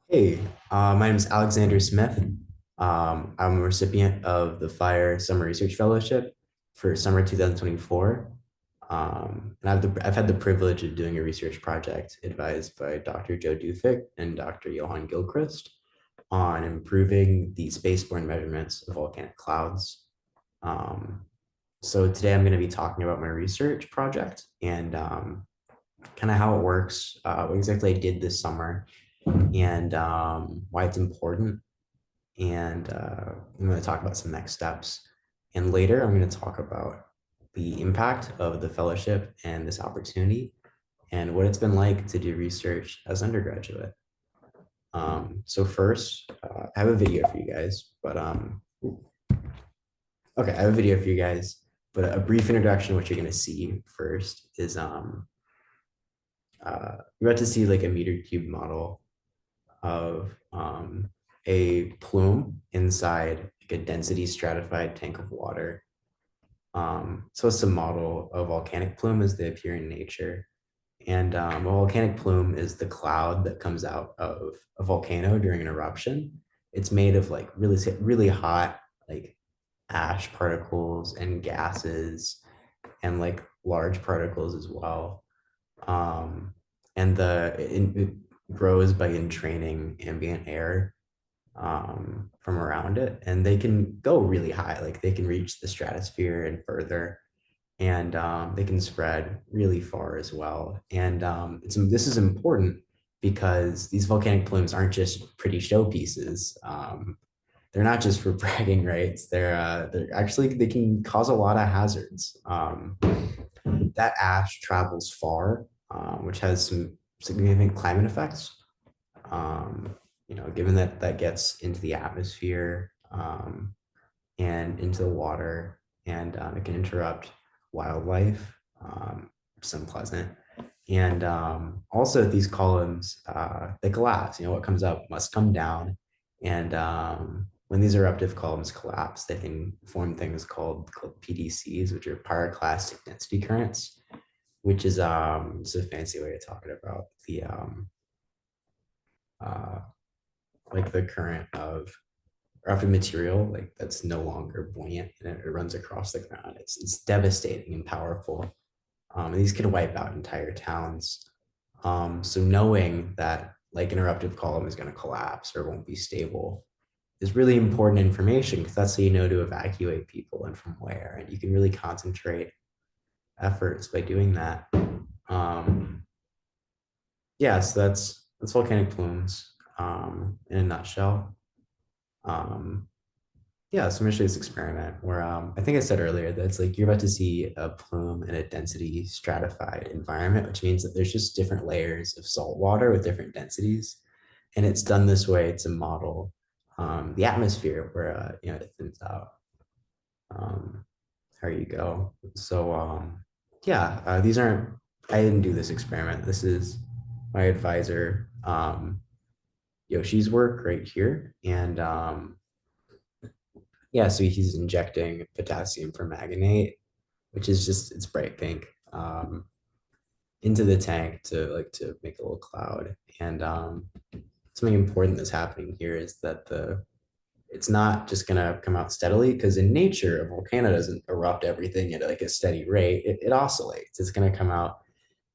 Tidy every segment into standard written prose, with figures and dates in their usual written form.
Hey, my name is Alexander Smith. I'm a recipient of the Fire Summer Research Fellowship for summer 2024. And I've had the privilege of doing a research project advised by Dr. Dufek and Dr. Johan Gilchrist on improving the spaceborne measurements of volcanic clouds. Um, so today I'm going to be talking about my research project and kind of how it works, what exactly I did this summer, and why it's important. And I'm going to talk about some next steps. And later, I'm going to talk about the impact of the fellowship and this opportunity and what it's been like to do research as undergraduate. So first, I have a video for you guys, but okay, I have a video for you guys, but a brief introduction. What you're going to see first is you're about to see like a meter cube model of a plume inside like a density stratified tank of water. So it's a model of volcanic plume as they appear in nature. And a volcanic plume is the cloud that comes out of a volcano during an eruption. It's made of like really hot, like ash particles and gases and like large particles as well. Um, and it grows by entraining ambient air from around it, and they can go really high, like they can reach the stratosphere and further, and they can spread really far as well. And this is important because these volcanic plumes aren't just pretty showpieces. They're not just for bragging rights. They're actually they can cause a lot of hazards. That ash travels far, which has some significant climate effects. Um, Given that that gets into the atmosphere and into the water, and it can interrupt wildlife, which is unpleasant. And also, these columns they collapse. What comes up must come down, and when these eruptive columns collapse, they can form things called PDCs, which are pyroclastic density currents, which is it's a fancy way of talking about the uh, like the current of a material like that's no longer buoyant and it runs across the ground. It's devastating and powerful. And these can wipe out entire towns. So knowing that like an eruptive column is going to collapse or won't be stable is really important information because that's how you know to evacuate people and from where. And you can really concentrate efforts by doing that. Um, yeah, so that's volcanic plumes in a nutshell. Um, yeah, so I'm gonna show you this experiment where I think I said earlier that it's like you're about to see a plume in a density stratified environment, which means that there's just different layers of salt water with different densities. And it's done this way to model the atmosphere where it thins out. Um, there you go. So yeah, these aren't, I didn't do this experiment. This is my advisor, Yoshi's work right here. And yeah, so he's injecting potassium permanganate, which is just it's bright pink, into the tank to make a little cloud. And something important that's happening here is that the it's not just gonna come out steadily because in nature a volcano doesn't erupt everything at like a steady rate. It oscillates. It's gonna come out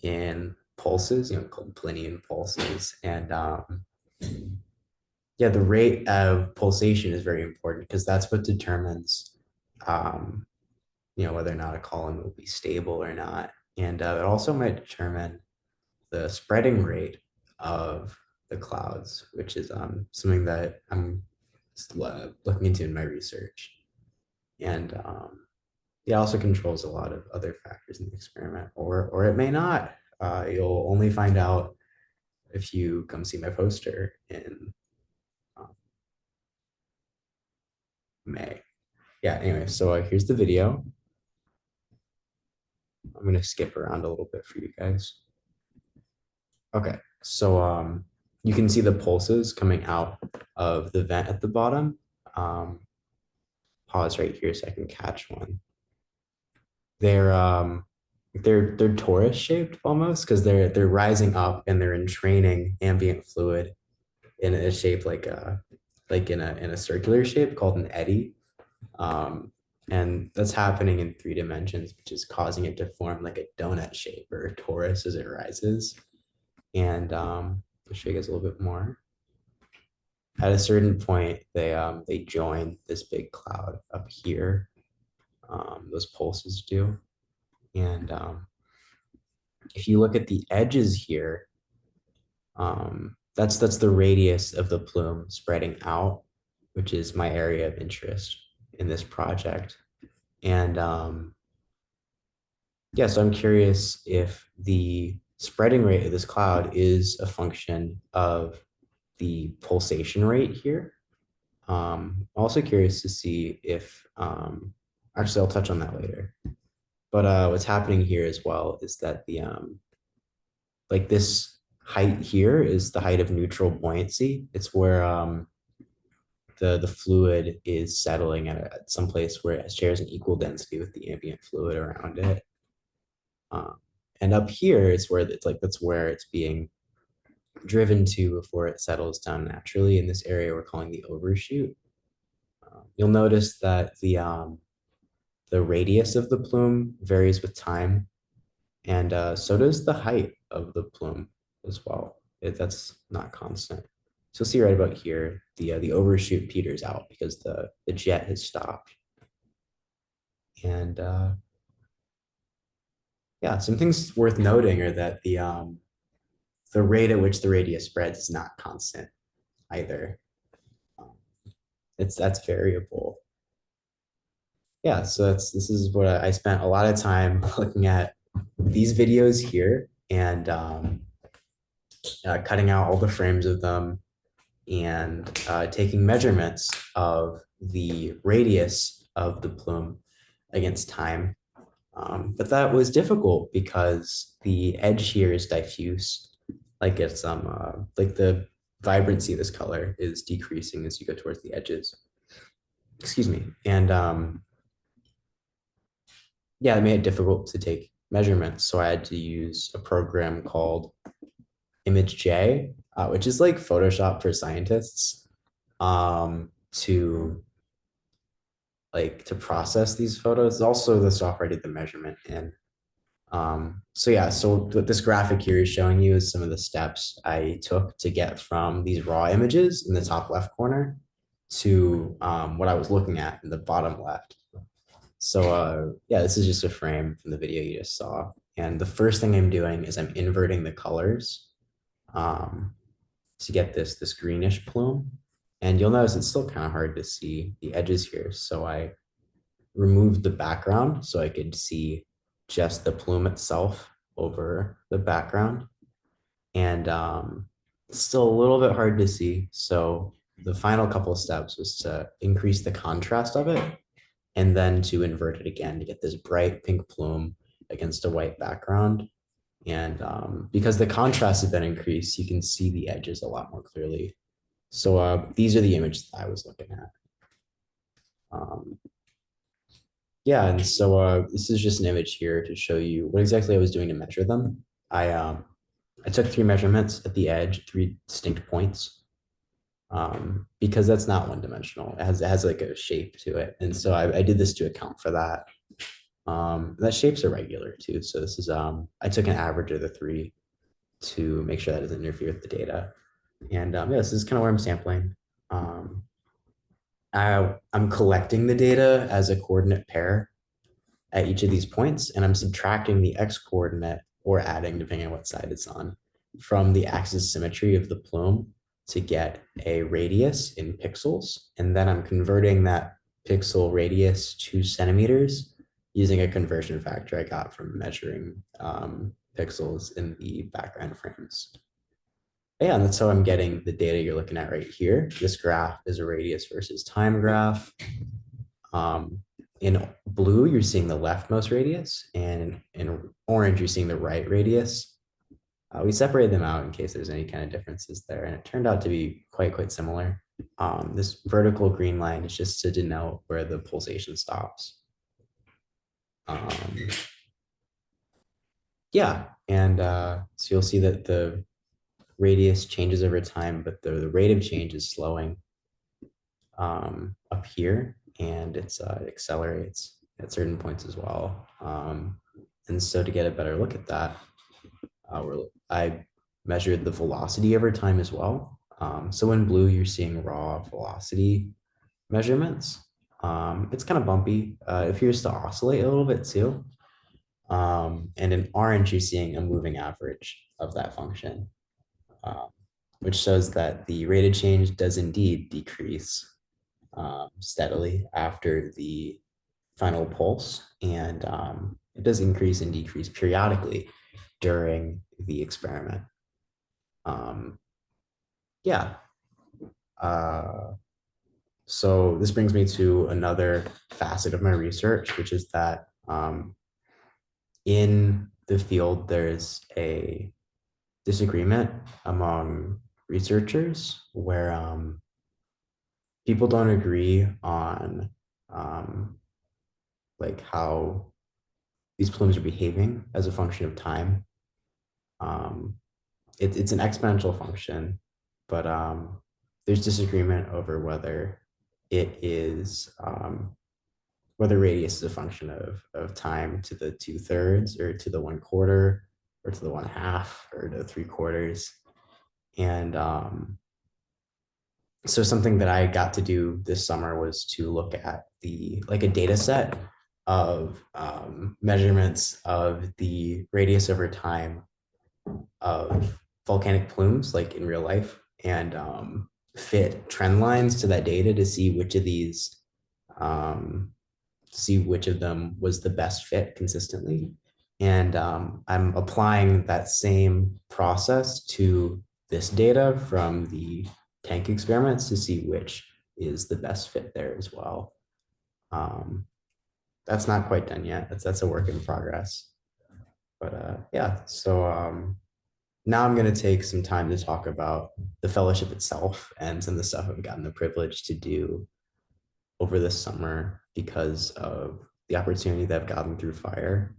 in pulses, called Plinian pulses, and yeah, the rate of pulsation is very important because that's what determines um, whether or not a column will be stable or not. And it also might determine the spreading rate of the clouds, which is something that I'm looking into in my research. And it also controls a lot of other factors in the experiment, or it may not. You'll only find out if you come see my poster in um, May. Yeah, anyway, so here's the video. I'm going to skip around a little bit for you guys. Okay, so you can see the pulses coming out of the vent at the bottom. Um, Pause right here so I can catch one. They're they're torus shaped almost because they're rising up and they're entraining ambient fluid in a shape like in a circular shape called an eddy. Um, and that's happening in 3 dimensions, which is causing it to form like a donut shape or a torus as it rises. And I'll show you guys a little bit more. At a certain point, they join this big cloud up here. Those pulses do. And if you look at the edges here, that's the radius of the plume spreading out, which is my area of interest in this project. And yeah, so I'm curious if the spreading rate of this cloud is a function of the pulsation rate here. Also curious to see if, actually I'll touch on that later. But what's happening here as well is that like this height here is the height of neutral buoyancy. It's where the fluid is settling at some place where it shares an equal density with the ambient fluid around it. And up here is where it's like that's where it's being driven to before it settles down naturally in this area we're calling the overshoot. You'll notice that the radius of the plume varies with time, and so does the height of the plume as well. That's not constant. So you'll see right about here, the overshoot peters out because the jet has stopped. And yeah, some things worth noting are that the rate at which the radius spreads is not constant either. Um, that's variable. Yeah, so this is what I spent a lot of time looking at these videos here and cutting out all the frames of them and taking measurements of the radius of the plume against time. But that was difficult because the edge here is diffuse. Like it's like the vibrancy of this color is decreasing as you go towards the edges. Excuse me. And yeah, it made it difficult to take measurements. So I had to use a program called ImageJ, which is like Photoshop for scientists, to process these photos. It's also the software I did the measurement in. So yeah, so what this graphic here is showing you is some of the steps I took to get from these raw images in the top left corner to what I was looking at in the bottom left. So yeah, this is just a frame from the video you just saw. And the first thing I'm doing is I'm inverting the colors to get this greenish plume. And you'll notice it's still kind of hard to see the edges here. So I removed the background so I could see just the plume itself over the background. And it's still a little bit hard to see. So the final couple of steps was to increase the contrast of it and then to invert it again to get this bright pink plume against a white background. And because the contrast has been increased, you can see the edges a lot more clearly. So these are the images that I was looking at. Yeah, and so this is just an image here to show you what exactly I was doing to measure them. I took 3 measurements at the edge, 3 distinct points, because that's not one dimensional. It has like a shape to it, and so I did this to account for that. That shape's irregular too, so this is I took an average of the 3 to make sure that doesn't interfere with the data. And yeah, this is kind of where I'm sampling. I'm collecting the data as a coordinate pair at each of these points, and I'm subtracting the x coordinate or adding, depending on what side it's on, from the axis symmetry of the plume to get a radius in pixels. And then I'm converting that pixel radius to centimeters using a conversion factor I got from measuring pixels in the background frames. Yeah, and that's how I'm getting the data you're looking at right here. This graph is a radius versus time graph. In blue, you're seeing the leftmost radius, and in orange, you're seeing the right radius. We separated them out in case there's any kind of differences there, and it turned out to be quite similar. This vertical green line is just to denote where the pulsation stops. Yeah, and so you'll see that radius changes over time, but the rate of change is slowing up here, and it accelerates at certain points as well. And so to get a better look at that, I measured the velocity over time as well. So in blue, you're seeing raw velocity measurements. It's kind of bumpy. It appears to oscillate a little bit too. And in orange, you're seeing a moving average of that function, um, which shows that the rate of change does indeed decrease steadily after the final pulse, and it does increase and decrease periodically during the experiment. Um, yeah. Uh, so this brings me to another facet of my research, which is that in the field, there's a disagreement among researchers where people don't agree on like how these plumes are behaving as a function of time. Um, it's an exponential function, but there's disagreement over whether it is whether radius is a function of time to the 2/3 or to the 1/4 or to the 1/2 or to 3/4. And so something that I got to do this summer was to look at like a data set of measurements of the radius over time of volcanic plumes, like in real life, and fit trend lines to that data to see which of these, see which of them was the best fit consistently. And I'm applying that same process to this data from the tank experiments to see which is the best fit there as well. Um, that's not quite done yet. That's a work in progress. But yeah, so now I'm going to take some time to talk about the fellowship itself and some of the stuff I've gotten the privilege to do over this summer because of the opportunity that I've gotten through fire.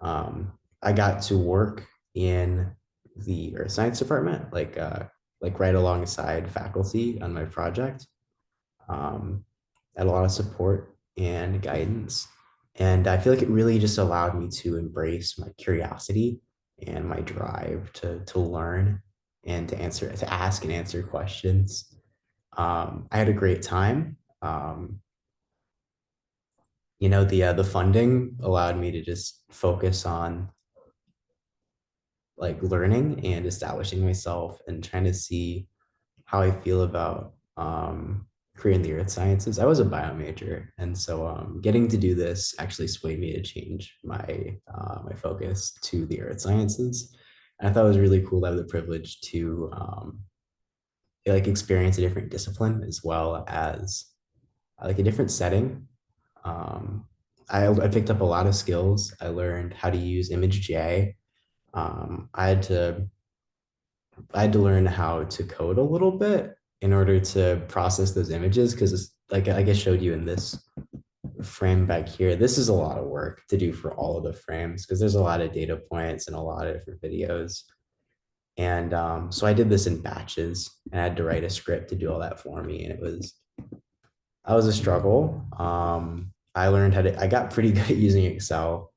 I got to work in the earth science department, like right alongside faculty on my project. Had a lot of support and guidance, and I feel like it really just allowed me to embrace my curiosity and my drive to learn and to ask and answer questions. I had a great time. The funding allowed me to just focus on like learning and establishing myself and trying to see how I feel about career in the earth sciences. I was a bio major, and so getting to do this actually swayed me to change my focus to the earth sciences. And I thought it was really cool to have the privilege to like experience a different discipline as well as like a different setting. Um, I picked up a lot of skills. I learned how to use ImageJ. Um, I had to I had to learn how to code a little bit in order to process those images because like I showed you in this frame back here, this is a lot of work to do for all of the frames because there's a lot of data points and a lot of different videos. And so I did this in batches and I had to write a script to do all that for me. And that was a struggle. I got pretty good at using Excel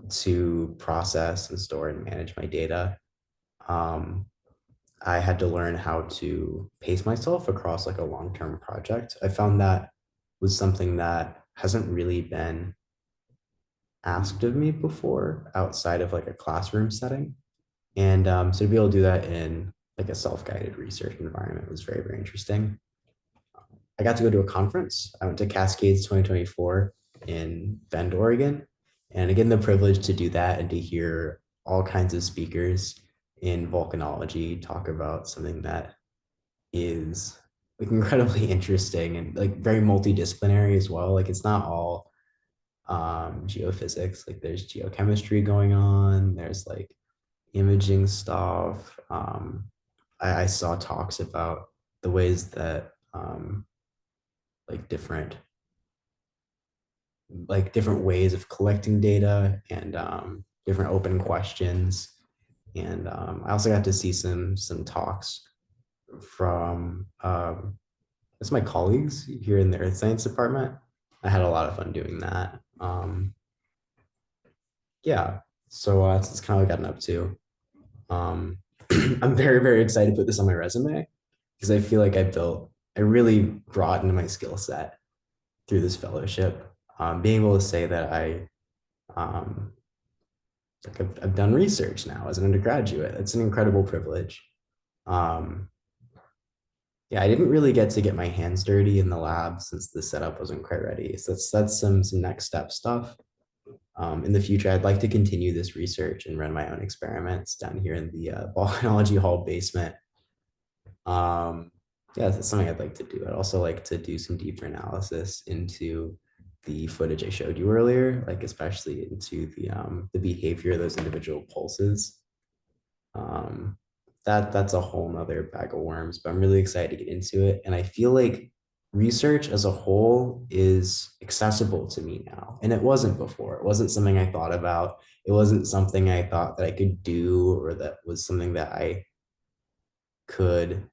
to process and store and manage my data. Um, I had to learn how to pace myself across like a long-term project. I found that was something that hasn't really been asked of me before outside of like a classroom setting. And so to be able to do that in like a self-guided research environment was very, very interesting. I got to go to a conference. I went to Cascades 2024 in Bend, Oregon. And again, the privilege to do that and to hear all kinds of speakers in volcanology talk about something that is like incredibly interesting and like very multidisciplinary as well. Like it's not all geophysics, like there's geochemistry going on, there's like imaging stuff. I saw talks about the ways that like different ways of collecting data and different open questions. And I also got to see some talks from it's my colleagues here in the earth science department. I had a lot of fun doing that. Yeah, so that's kind of what I've gotten up to. Um, I'm very, very excited to put this on my resume because I feel like I really broadened my skill set through this fellowship. Being able to say that um, I've done research now as an undergraduate, it's an incredible privilege. Um, yeah, I didn't really get to get my hands dirty in the lab since the setup wasn't quite ready. So that's some next step stuff. In the future, I'd like to continue this research and run my own experiments down here in the volcanology hall basement. Um, yeah, that's something I'd like to do. I'd also like to do some deeper analysis into the footage I showed you earlier, like especially into the behavior of those individual pulses. Um, that's a whole nother bag of worms, but I'm really excited to get into it. And I feel like research as a whole is accessible to me now. And it wasn't before. It wasn't something I thought about. It wasn't something I thought that I could do or that was something that I could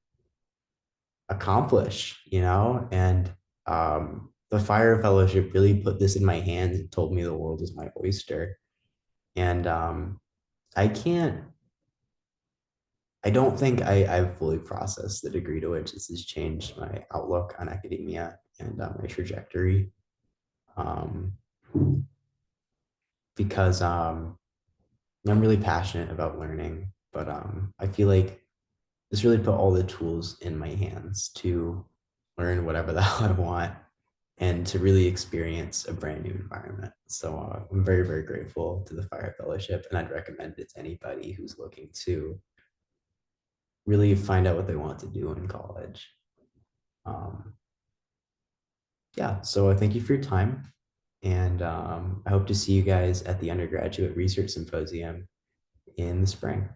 accomplish, you know? And the Fire Fellowship really put this in my hands and told me the world is my oyster. And I can't I don't think I've fully processed the degree to which this has changed my outlook on academia and my trajectory. Um, because I'm really passionate about learning, but I feel like this really put all the tools in my hands to learn whatever the hell I want and to really experience a brand new environment. So I'm very, very grateful to the Fire Fellowship, and I'd recommend it to anybody who's looking to really find out what they want to do in college. Um, yeah, so thank you for your time. And I hope to see you guys at the undergraduate research symposium in the spring.